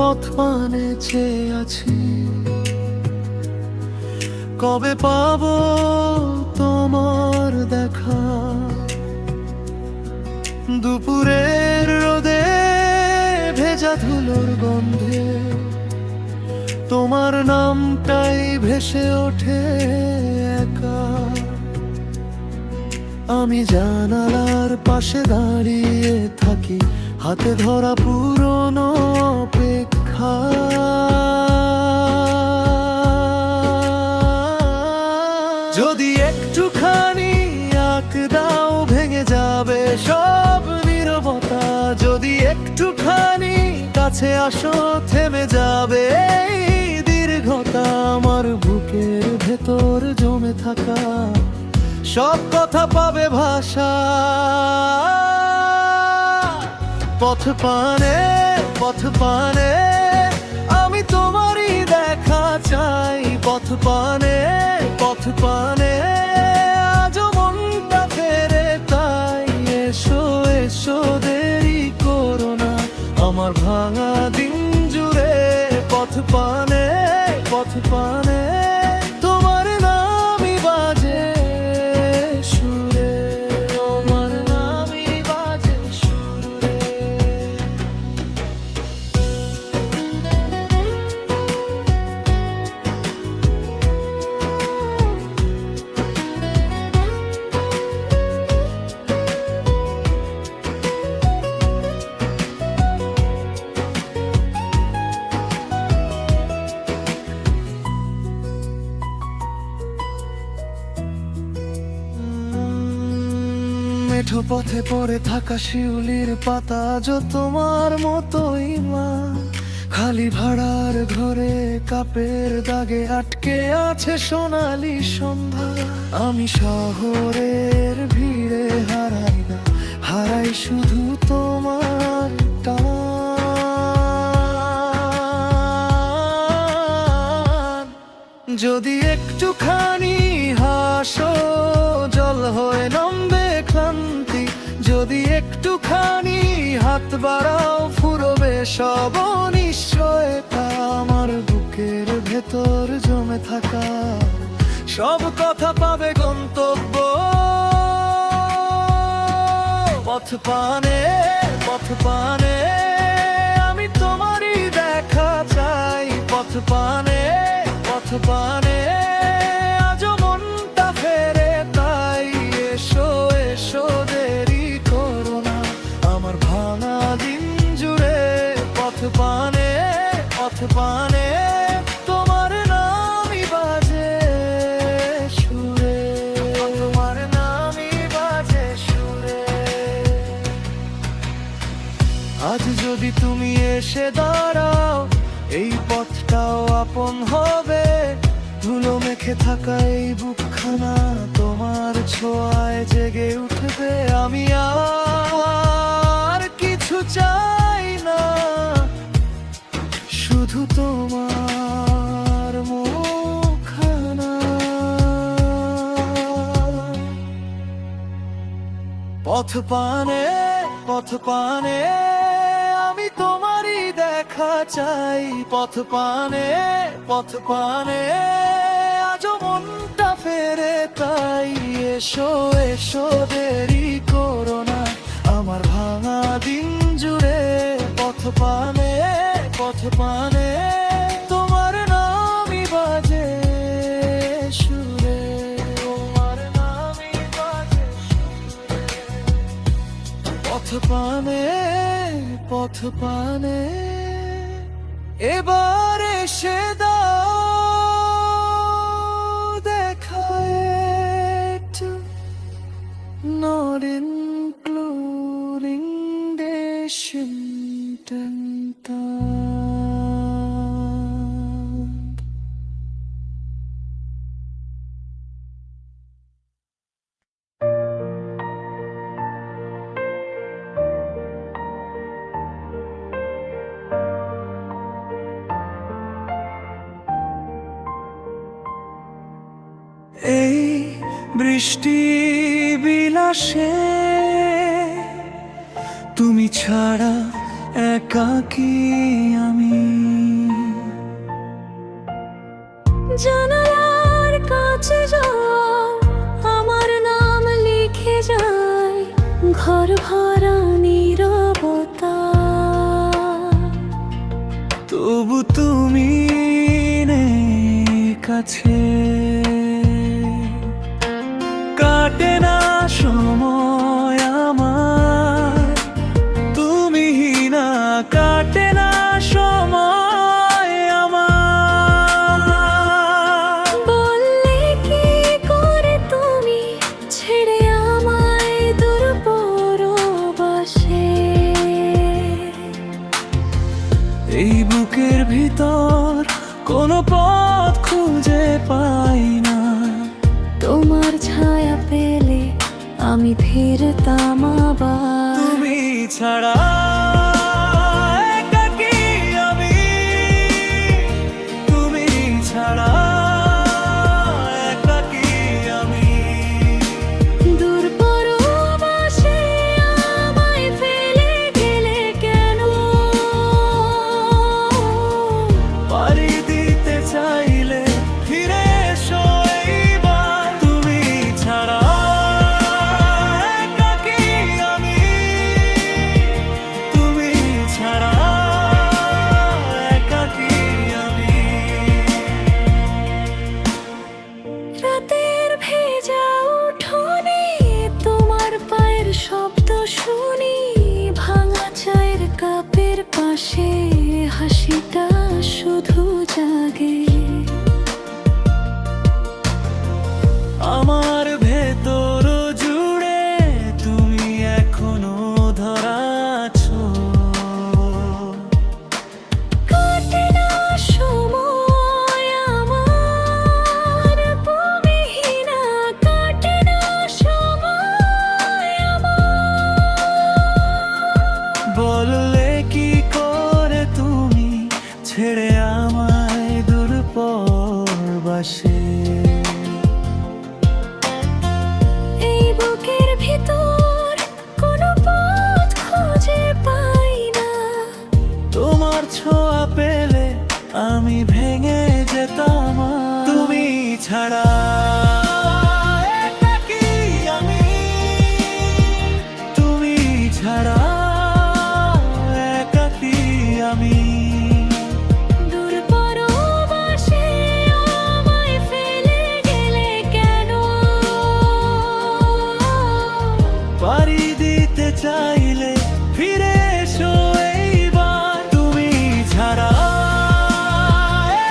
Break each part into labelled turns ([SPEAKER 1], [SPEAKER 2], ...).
[SPEAKER 1] পথ পানে চেয়ে আছি, কবে পাবো তোমার দেখা। দুপুরের রোদে ভেজা ধুলোর গন্ধে তোমার নামটাই ভেসে ওঠে একা। আমি জানালার পাশে দাঁড়িয়ে থাকি, হাতে ধরা পুরনো অপেক্ষা। যদি একটুখানি আঁক দাও ভেঙে যাবে সব নীরবতা। যদি একটুখানি কাছে আসো থেমে যাবে এই দীর্ঘতা। আমার বুকের ভেতর জমে থাকা সব কথা পাবে ভাষা। পথ পানে পথ পানে আমি তোমারই দেখা চাই। পথ পানে পথ পানে আজও মনটা ফেরে তাই। এসো এসো দেরি করো না আমার ভাঙা দিন জুড়ে। পথ পানে পথ পানে তোমার নামই বাজে সুরে। তোমার নামই বাজে সুরে। মেঠো পথে পড়ে থাকা শিউলির পাতা আজও তোমার মতোই মা। খালি ভাড়ার ঘরে কাপের দাগে আটকে আছে সোনালি সন্ধ্যা। আমি শহরের ভিড়ে হারাই না, হারাই শুধু তোমার টান। যদি একটুখানি হাসো জল হয়ে নামবে ক্লান্তি। যদি একটুখানি হাত বাড়াও ফুরবে সব অনিশ্চয়তা। আমার বুকের ভেতর জমে থাকা সব কথা পাবে গন্তব্য। পথ পানে পথ পানে আমি তোমারই দেখা চাই। পথ পানে পথ পানে আজও মনটা ফেরে তাই। এসো এসো দেরি করো না আমার ভাঙা দিন জুড়ে। পথ পানে পথ পানে তোমার নামই বাজে সুরে। তোমার নামই বাজে সুরে। আজ যদি তুমি এসে দাঁড়াও এই পথটাও আপন হবে। ধুলো মেখে থাকা এই বুকখানা তোমার ছোঁয়ায় জেগে উঠবে। আমি আর কিছু চাই না, শুধু তোমার মুখখানা। পথ পানে পথ পানে আমি তোমারই দেখা চাই। পথ পানে পথ পানে আজও মনটা ফেরে তাই। এসো এসো দেরি করো না আমার ভাঙা দিন জুড়ে। পথ পানে পথ পানে তোমার নামই বাজে সুরে। তোমার নামই বাজে সুরে। পথ পানে পথ পানে এবার এসে দাও দেখা একটু। Not including Washington. এই বৃষ্টি বিলাসে তুমি ছাড়া একাকী আমি।
[SPEAKER 2] জানালার কাছে জল আমার নাম লিখে যায়, ঘর ভরা নীরবতা।
[SPEAKER 1] তবু তুমি নেই কাছে, কাটে না সময় আমার, তুমি না কাটে না সময় আমার।
[SPEAKER 2] বললে কি করে তুমি ছেড়ে আমায় দূর পরবাসে,
[SPEAKER 1] এই বুকের ভিতর কোনো পথ খুঁজে পাই না,
[SPEAKER 2] তোমার ছায়া পেলে আমি ফিরতাম আবার।
[SPEAKER 1] তুমি ছাড়া একাকী আমি, তুমি ছাড়া একাকী আমি।
[SPEAKER 2] দূর পরবাসে আমায় ফেলে গেলে কেন,
[SPEAKER 1] পাড়ি দিতে চাইলে ফিরে এসো এইবার, তুমি ছাড়া একাকী আমি, তুমি ছাড়া একাকী আমি।
[SPEAKER 2] রাতের ভেজা উঠোনে তোমার পায়ের শব্দ শুনি, ভাঙা চায়ের কাপের পাশে হাসিটা শুধু জাগে।
[SPEAKER 1] আমার ভেতর জুড়ে তুমি এখনো ধরা আছো,
[SPEAKER 2] কাটে না সময় আমার, ভূমিহীনা কাটে না সময় আমার।
[SPEAKER 1] বললে কি করে তুমি ছেড়ে আমায় দূর পরবাসে,
[SPEAKER 2] এই বুকের ভিতর কোনো পথ খুঁজে পাই না,
[SPEAKER 1] তোমার ছোঁয়া পেলে আমি ভেঙে যেতাম আর। তুমি ছাড়া একাকী আমি, তুমি ছাড়া একাকী আমি।
[SPEAKER 2] দূর পরবাসে আমায় ফেলে গেলে কেন,
[SPEAKER 1] পাড়ি দিতে চাইলে ফিরে এসো এইবার, তুমি ছাড়া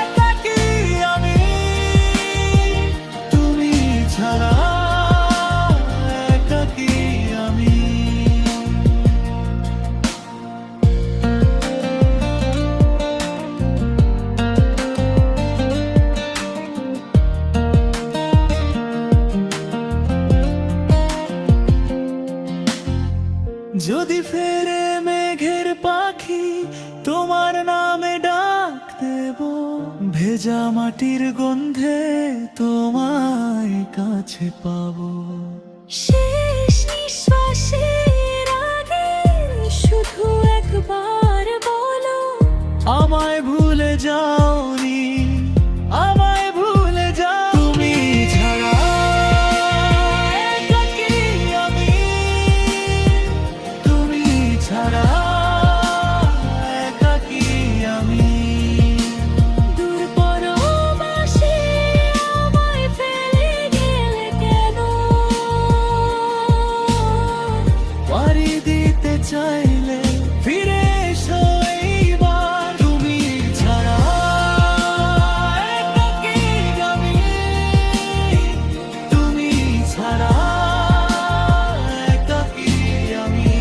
[SPEAKER 1] একাকী আমি, তুমি ছাড়া একাকী আমি। যদি ফেরে মেঘের পাখি তোমার নামে ডাক দেব, ভেজা মাটির গন্ধে তোমায় কাছে পাবো।
[SPEAKER 2] শেষ নিঃশ্বাসের আগে শুধু একবার বলো,
[SPEAKER 1] আমায় ভুলে যাওনি, আমায় ভুলে যাও। তুমি ছাড়া একাকী আমি, তুমি ছাড়া একাকী আমি।
[SPEAKER 2] দূর পরবাসে আমায় ফেলে গেলে কেন,
[SPEAKER 1] পাড়ি দিতে চাইলে ফিরে এসো এইবার, তুমি ছাড়া একাকী আমি, তুমি ছাড়া একাকী আমি।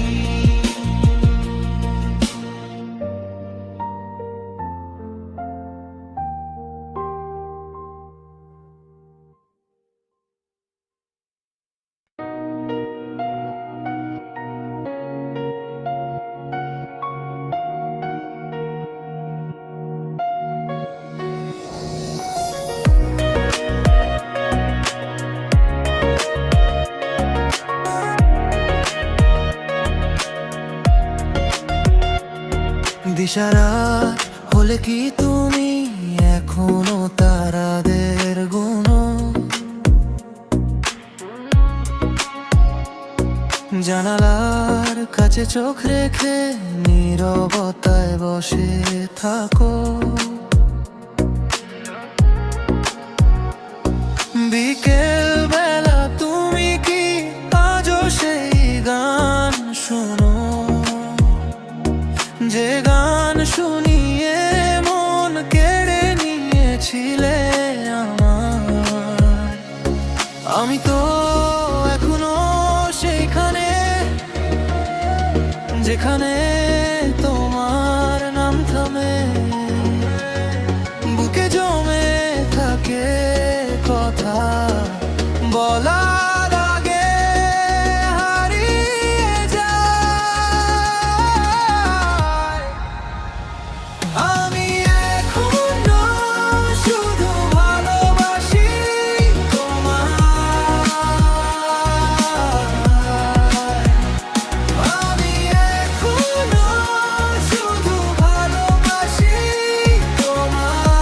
[SPEAKER 1] দিশারাত হলে কি তুমি এখনো তারা যে চোখ রেখে নীরবতায় বসে থাকো, বিকেল বেলা তুমি কি আজও সেই গান শোনো, যে গান শুনিয়ে মন কেড়ে নিয়েছিলে আমার। আমি তো এখনো সেইখানে, যেখানে তোমার নাম থামে, বুকে জমে থাকে কথা বলার আগে হারিয়ে যায়। আমি এখনো শুধু ভালোবাসি তোমায়, আমি এখনো শুধু ভালোবাসি তোমায়।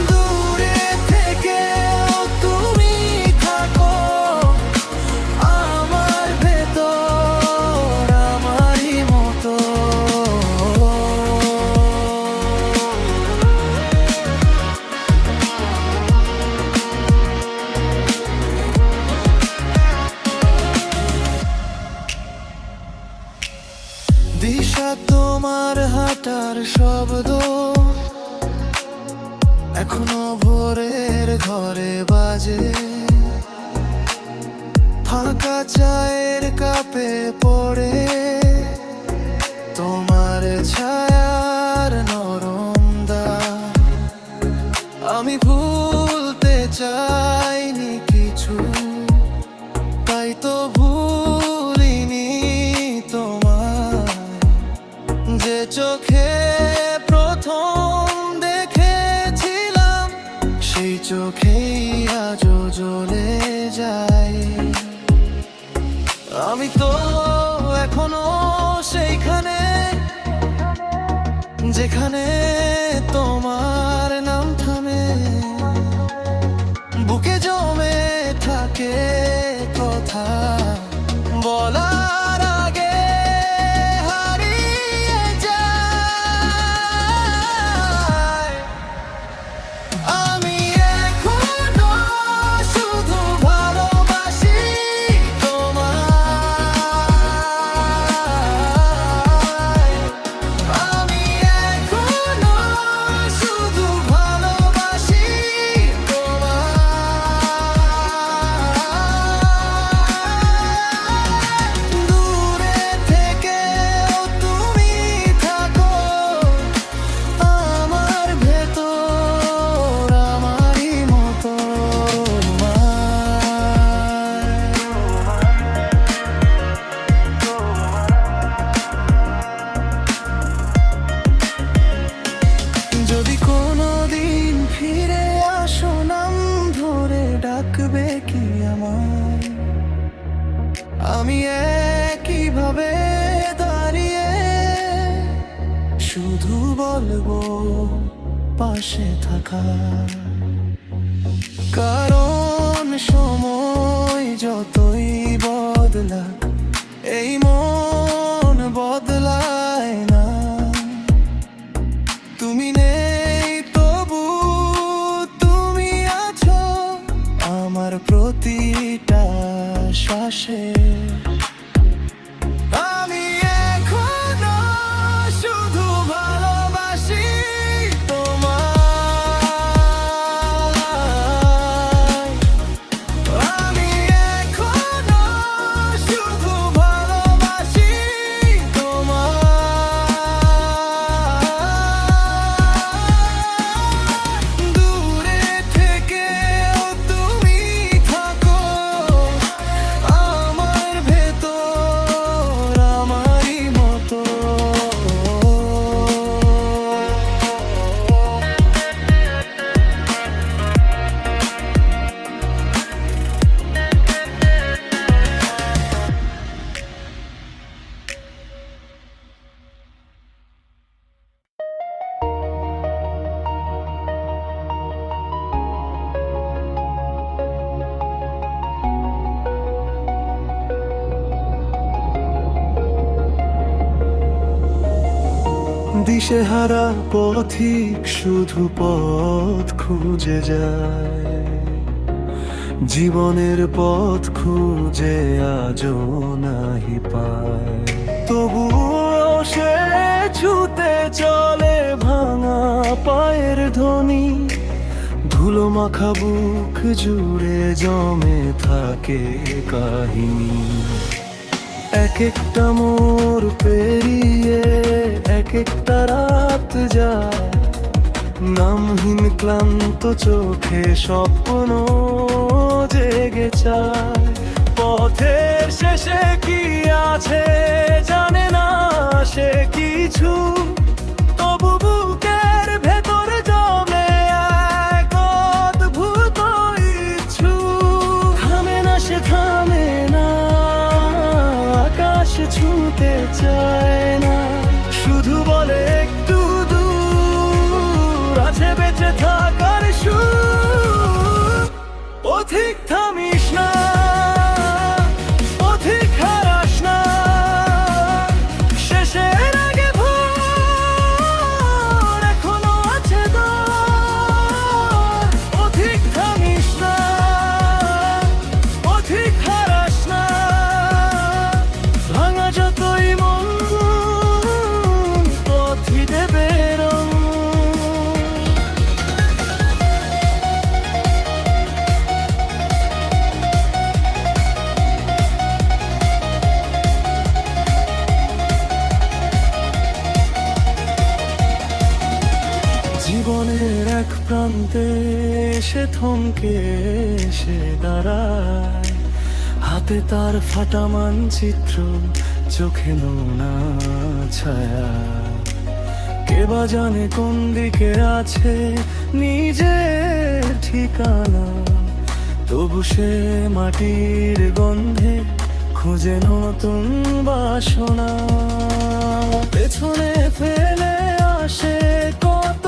[SPEAKER 1] দূরে থেকেও তুমি থাকো আমার ভেতর, আমারই মতো। দিশা তোমার হাঁটার শব্দ এখনো ভোরের ঘরে বাজে, ফাঁকা চায়ের কাপে পড়ে তোমার ছায়ার নরম দাগ। আমি ভুলতে চাইনি কিছু, তাই তো ভুলিনি তোমার, যে চোখে প্রথম দেখেছিলাম সেই চোখেই আজও জ্বলে যায়। আমি তো এখনো সেইখানে, যেখানে তোমার নাম থামে, বুকে জমে থাকে কথা বলার আগে হারিয়ে যায়। আমি এখনো শুধু ভালোবাসি তোমায়, আমি এখনো শুধু ভালোবাসি তোমায়। দূরে থেকেও তুমি থাকো আমার ভেতর, আমারই মতো। যদি কোনোদিন ফিরে আসো নাম ধরে ডাকবে কি আমার, আমি একইভাবে দাঁড়িয়ে শুধু বলবো পাশে থাকা। কারণ সময় যতই বদলাক এই মন বদলায় না। তুমি নেই তবু তুমি আছো আমার প্রতিটা শ্বাসে। আমি এখনো শুধু ভালোবাসি তোমায়, আমি এখনো শুধু দিশেহারা পথিক শুধু পথ খুঁজে যায়, জীবনের পথ খুঁজে আজও নাহি পায়। তবুও সে ছুতে চলে ভাঙা পায়ের ধ্বনি, ধুলো মাখা বুক জুড়ে জমে থাকে কাহিনী। এক একটা মোড় পেরিয়ে এক একটা রাত যায়, নামহীন ক্লান্ত চোখে স্বপ্ন জেগে চায়। পথের শেষে কি আছে জানে না সে কিছু, তবু বুকের ভেতর জমে এক অদ্ভুত ইচ্ছু। থামে না সে থামে না, আকাশ ছুঁতে চায় না, শুধু বলে একটু দূর আছে বেঁচে থাকার সুর। পথিক থামিস না, পথিক হারাস না, শেষের আগে ভোর এখনো আছে দর। পথিক থামিস না, পথিক হারাস না, ভাঙা যতই মন পথই দেবে রং। জীবনের এক প্রান্তে সে থমকে সে দাঁড়ায়, হাতে তার ফাটা মানচিত্র, চোখে নোনা ছায়া। কে বা জানে কোন দিকে আছে নিজের ঠিকানা, তবু সে মাটির গন্ধে খুঁজে নতুন বাসনা। পেছনে ফেলে আসে কত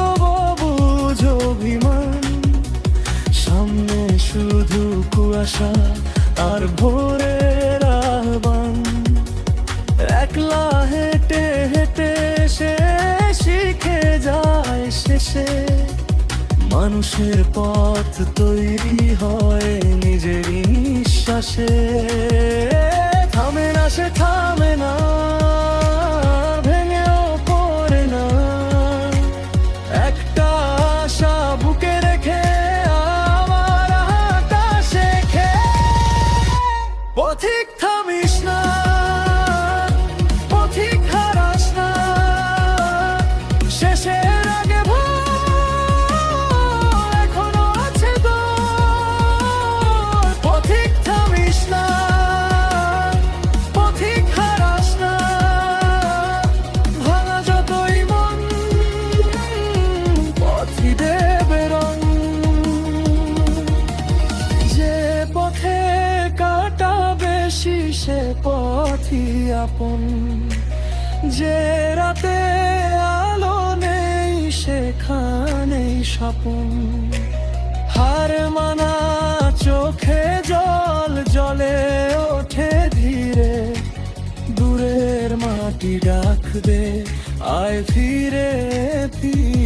[SPEAKER 1] বুঝ অভিমান, সামনে শুধু কুয়াশা আর ভোরের আহ্বান। একলা হেঁটে হেঁটে সে শিখে যায় শেষে, মানুষের পথ তৈরি হয় নিজেরই নিঃশ্বাসে। থামে না সে থামে না, ভেঙেও পড়ে না, একটা আশা বুকে রেখে আবার হাঁটা শেখে। পথিক থামিস না, পথিক হারাস না, শেষের আগে ভোর এখনো আছে দর। পথিক থামিস না, পথিক হারাস না, ভাঙা যতই মন পথই দেবে রং। যে পথে কাটা বেশি সে পথই আপন, যে রাতে আলো নেই সেখানেই স্বপন। হার মানা চোখে জল জলে ওঠে ধীরে, দূরের মাটি ডাক দে আয় ফিরে ফিরে।